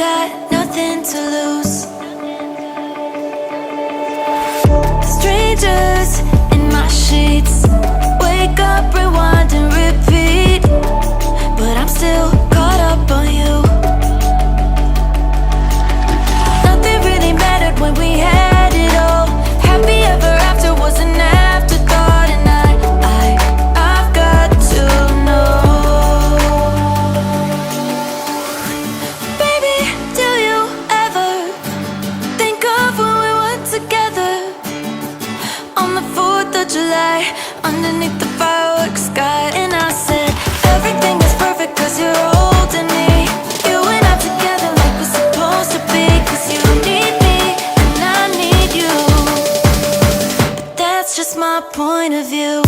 got nothing to lose. Strangers in my sheets, wake up, rewind and repeat, but I'm still caught up on you. Nothing really mattered when we had it all. Happy ever after was an afterthought, and I've got to know. Baby, do you ever think of when we were together on the 4th of July, underneath the fireworks sky? And I said, everything is perfect cause you're holding me. You and I together like we're supposed to be, cause you need me and I need you. But that's just my point of view.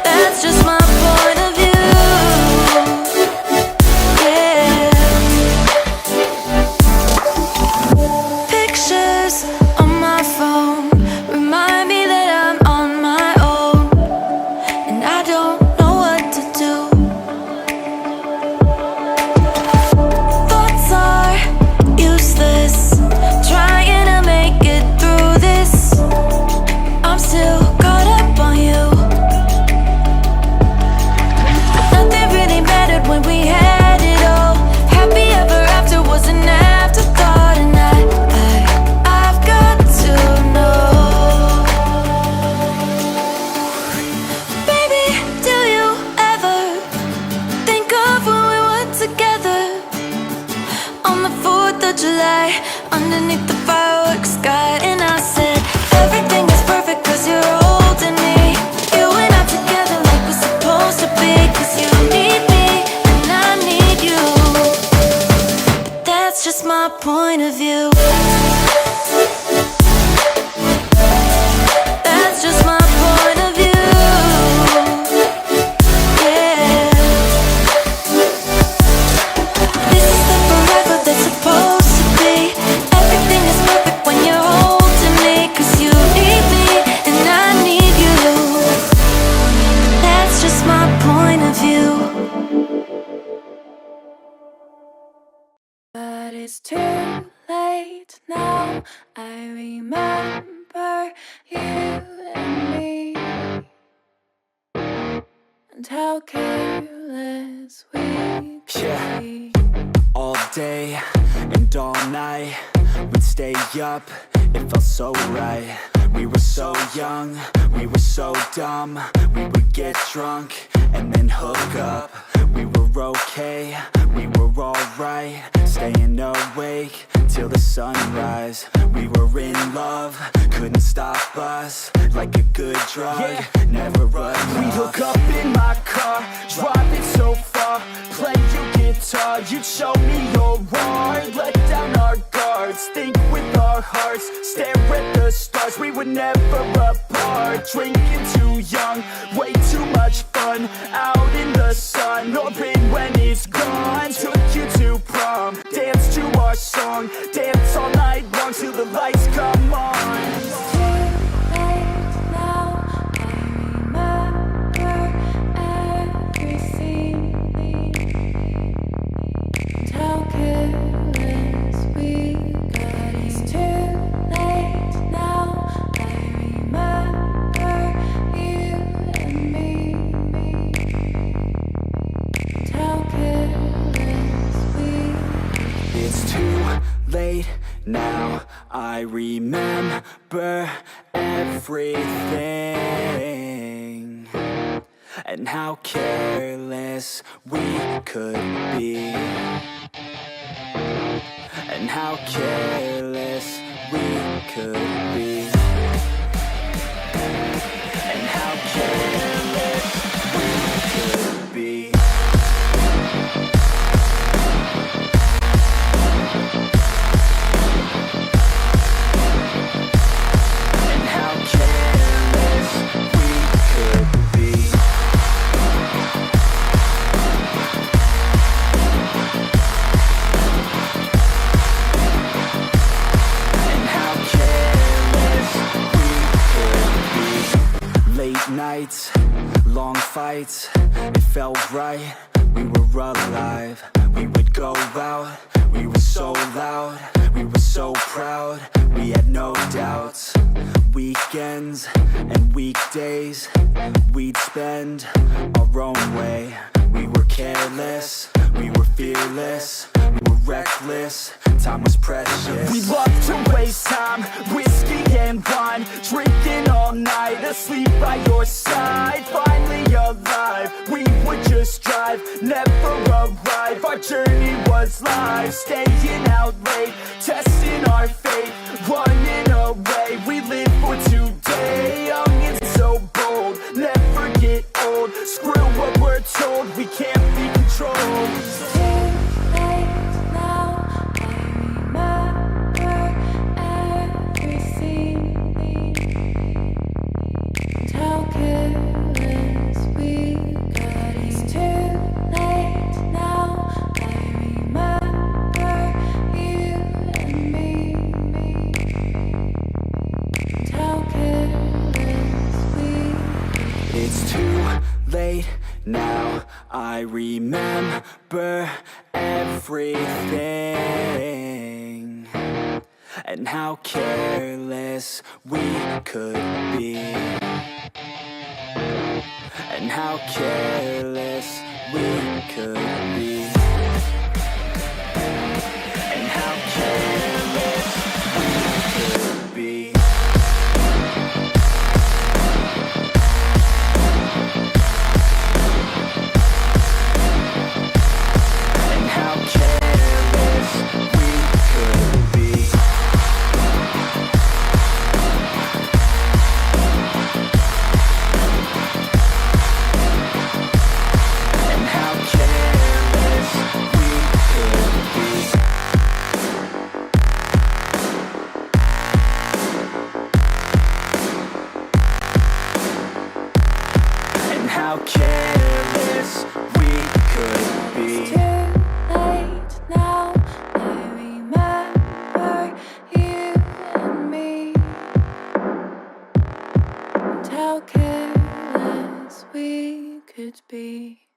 That's just my point of view. Yeah. Pictures on my phone remind me that I'm on my own, and I don't know what to do. Thoughts are useless, trying to make it through this. I'm still caught up on you. Nothing really mattered when we had it all. Happy ever after was an afterthought, and I've got to know. Baby, do you ever think of when we were together on the 4th of July, underneath the fireworks sky? And I said, everything is perfect cause you're holding me. You and I together like we're supposed to be, cause you need me and I need you. But that's just my point of view. That's just my point of view. Yeah. This is the forever that's supposed to be. Everything is perfect when you're holding me, cause you need me and I need you. That's just my point of view. But it's too late now. I remember you and me, and how careless we could be. All day and all night, we'd stay up, it felt so right. We were so young, we were so dumb. We would get drunk and then hook up. We were okay, we were alright, staying awake till the sunrise. We were in love, couldn't stop us, like a good drug, never enough. We'd hook up in my car, drive it so far, play your guitar, you'd show me your art. Let down our guards, think with our hearts, stare at the stars. We were never apart, drinking too young, way too much fun, out in the sun, no pain when it's gone. Took you to prom, dance to our song, dance all night long till the lights come on. Late now, I remember everything, and how careless we could be, and how careless we could be, and how careless we could be. Nights, long fights, it felt right, we were alive. We would go out, we were so loud, we were so proud, we had no doubts. Weekends and weekdays, we'd spend our own way. We were careless, we were fearless, we were reckless, time was precious. We loved to waste time, whiskey and wine, drinking all night, asleep by your side. Finally alive, we would just drive, never arrive. Our journey was live, staying out late, testing our fate, running away. We live for today, young and so bold, never get old. Screw what we're told, we can't be controlled. It's too late now, I remember everything, and how careless we could be, and how careless we could be, and how careless we could be. How careless we could be. It's too late now, I remember you and me, and how careless we could be.